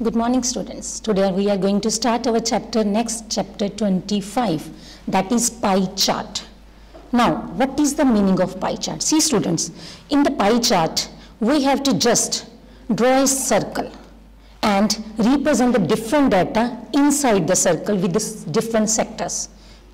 Good morning, students. Today we are going to start our chapter 25, that is pie chart. Now, what is the meaning of pie chart? See, students, in the pie chart, we have to just draw a circle and represent the different data inside the circle with the different sectors.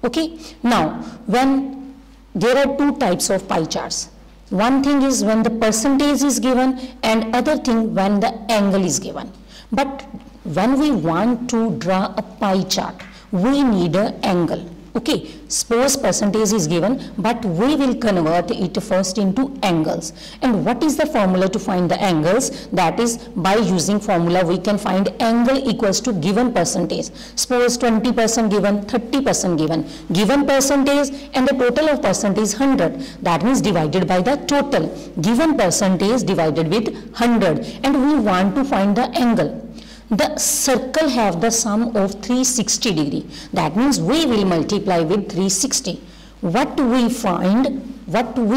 Okay. Now, when there are two types of pie charts. One thing is when the percentage is given, and other thing when the angle is given. But when we want to draw a pie chart, we need an angle. Okay, suppose percentage is given, but we will convert it first into angles. And what is the formula to find the angles? That is, by using formula we can find angle equals to given percentage. Suppose 20% given, 30% given. Given percentage and the total of percentage is 100. That means divided by the total. Given percentage divided with 100. And we want to find the angle. The circle have the sum of 360 degree. That means we will multiply with 360. What we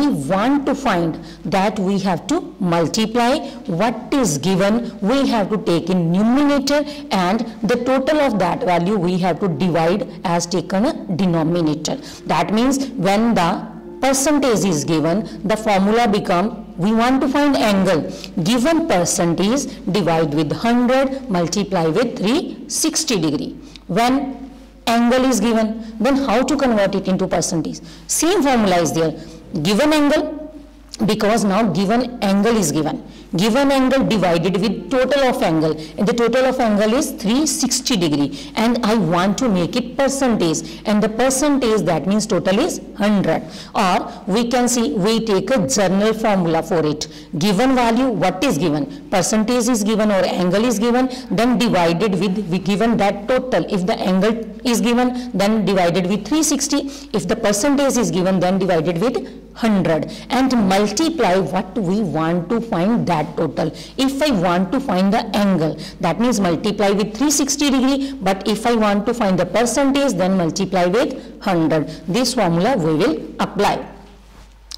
want to find, that we have to multiply. What is given, we have to take in numerator, and the total of that value we have to divide as taken a denominator. That means when the percentage is given, the formula become, we want to find angle, given percentage divide with 100 multiply with 360 degree. When angle is given, then how to convert it into percentage? Same formula is there. Given angle, because now given angle is given. Given angle divided with total of angle, and the total of angle is 360 degree, and I want to make it percentage, and the percentage, that means total is 100. Or we can see, we take a general formula for it. Given value, what is given? Percentage is given or angle is given, then divided with given that total. If the angle is given, then divided with 360. If the percentage is given, then divided with 100, and multiply what we want to find, that total. If I want to find the angle, that means multiply with 360 degree, but if I want to find the percentage, then multiply with 100. This formula we will apply.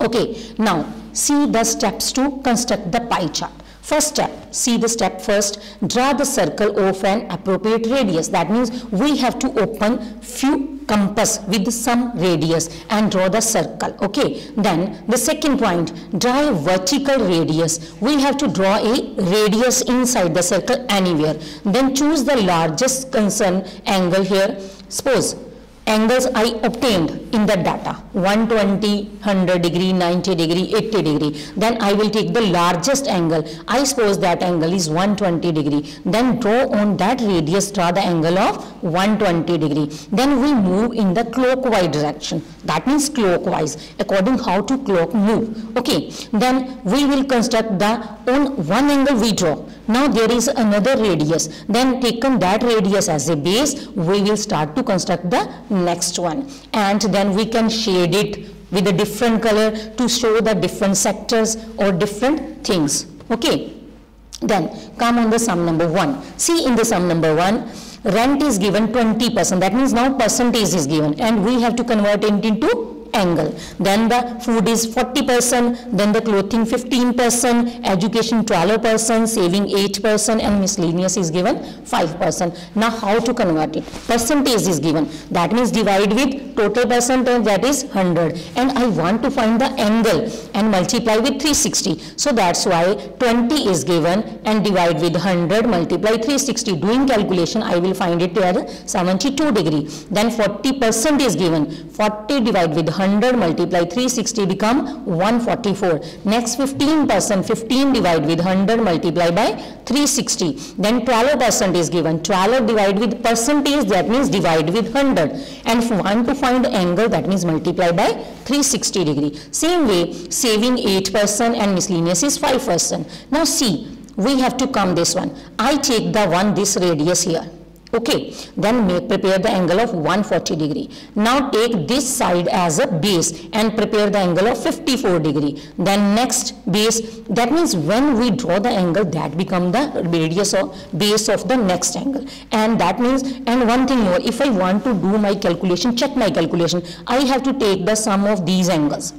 Okay, now see the steps to construct the pie chart. First step, see the step first, draw the circle of an appropriate radius. That means we have to open few compass with some radius and draw the circle. Okay, then the second point, draw a vertical radius. We have to draw a radius inside the circle anywhere. Then choose the largest concerned angle here. Suppose angles I obtained in the data, 120, 100 degree, 90 degree, 80 degree. Then I will take the largest angle. I suppose that angle is 120 degree. Then draw on that radius, draw the angle of 120 degree. Then we move in the clockwise direction. That means clockwise, according how to clock move. Okay, then we will construct the, on one angle we draw. Now there is another radius. Then taken that radius as a base, we will start to construct the next one, and then we can shade it with a different color to show the different sectors or different things. Okay, then come on the sum number 1. See, in the sum number 1, rent is given 20%. That means now percentage is given, and we have to convert it into angle. Then the food is 40%, then the clothing 15%, education 12%, saving 8%, and miscellaneous is given 5%. Now how to convert it? Percentage is given. That means divide with total percentage, that is 100. And I want to find the angle and multiply with 360. So that's why 20 is given and divide with 100 multiply 360. Doing calculation, I will find it as 72 degree. Then 40% is given. 40 divide with 100 multiply 360 become 144. Next 15%, 15 divide with 100 multiply by 360. Then 12% is given. 12 divide with percentage, that means divide with 100. And if you want to find angle, that means multiply by 360 degree. Same way, saving 8% and miscellaneous is 5%. Now see, we have to come this one. I take the one, this radius here. Okay, then prepare the angle of 140 degree. Now take this side as a base and prepare the angle of 54 degree. Then next base, that means when we draw the angle, that become the radius or base of the next angle. And that means, and one thing more, if I want to do my calculation, check my calculation, I have to take the sum of these angles.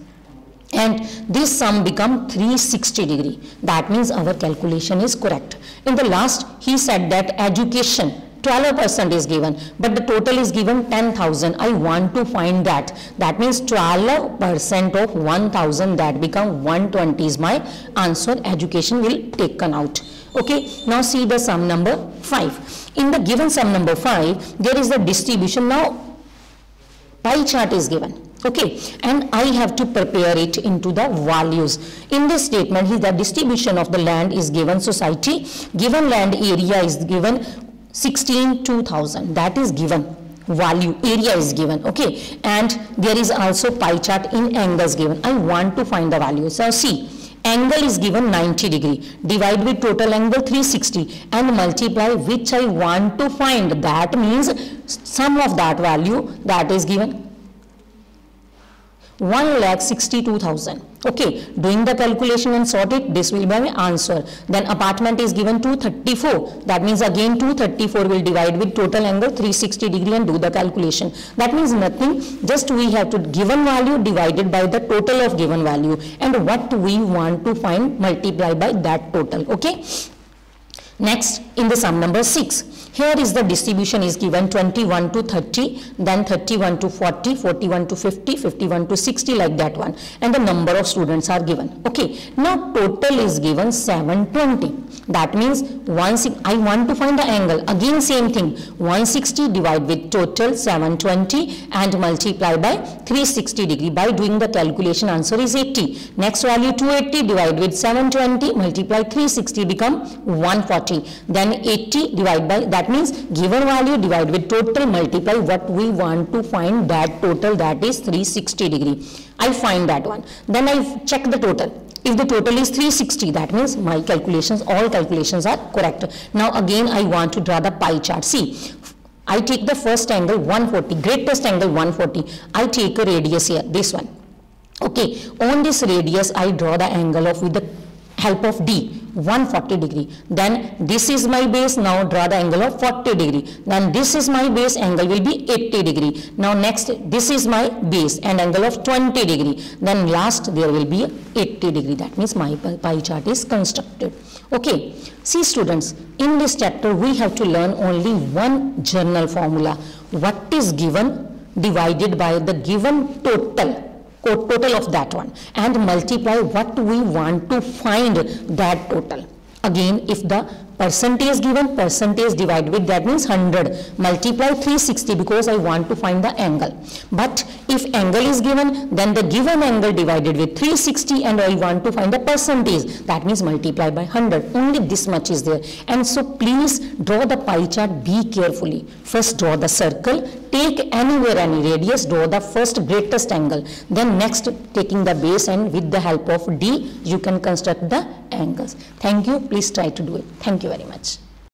and this sum become 360 degree. That means our calculation is correct. In the last he said that education 12% is given, but the total is given 10,000. I want to find that. That means 12% of 1,000, that become 120 is my answer. Education will taken out. Okay, now see the sum number 5. In the given sum number 5, there is the distribution. Now pie chart is given. Okay, and I have to prepare it into the values. In this statement, the distribution of the land is given. Society, given land area is given 16,2000, that is given. Value area is given. Okay, and there is also pie chart in angles given. I want to find the value. So see, angle is given 90 degree, divide with total angle 360 and multiply which I want to find. That means sum of that value, that is given 1,62,000. Okay, doing the calculation and sort it, this will be my answer. Then apartment is given 234. That means again 234 will divide with total angle 360 degree and do the calculation. That means nothing, just we have to given value divided by the total of given value, and what we want to find multiply by that total. Okay. Next, in the sum number 6, here is the distribution is given 21 to 30, then 31 to 40, 41 to 50, 51 to 60, like that one, and the number of students are given. Okay, now total is given 720. That means I want to find the angle. Again same thing, 160 divide with total 720 and multiply by 360 degree. By doing the calculation, answer is 80. Next value 280 divide with 720 multiply 360 become 140. Then 80 divide by, that means given value divide with total multiply what we want to find, that total, that is 360 degree. I find that one. Then I check the total. If the total is 360, that means my calculations, all calculations are correct. Now again I want to draw the pie chart. See, I take the first angle 140, greatest angle 140. I take a radius here, this one. Okay, on this radius I draw the angle of with the help of D, 140 degree. Then this is my base. Now draw the angle of 40 degree. Then this is my base, angle will be 80 degree. Now next, this is my base and angle of 20 degree. Then last there will be 80 degree. That means my pie chart is constructed. Okay, see students, in this chapter we have to learn only one journal formula. What is given divided by the given total of that one, and multiply what we want to find that total. Again, if the percentage given, percentage divided with, that means 100, multiply 360 because I want to find the angle. But if angle is given, then the given angle divided with 360 and I want to find the percentage, that means multiply by 100. Only this much is there. And so please draw the pie chart, be carefully. First draw the circle, take anywhere any radius, draw the first greatest angle. Then next, taking the base and with the help of D, you can construct the angles. Thank you. Please try to do it. Thank you very much.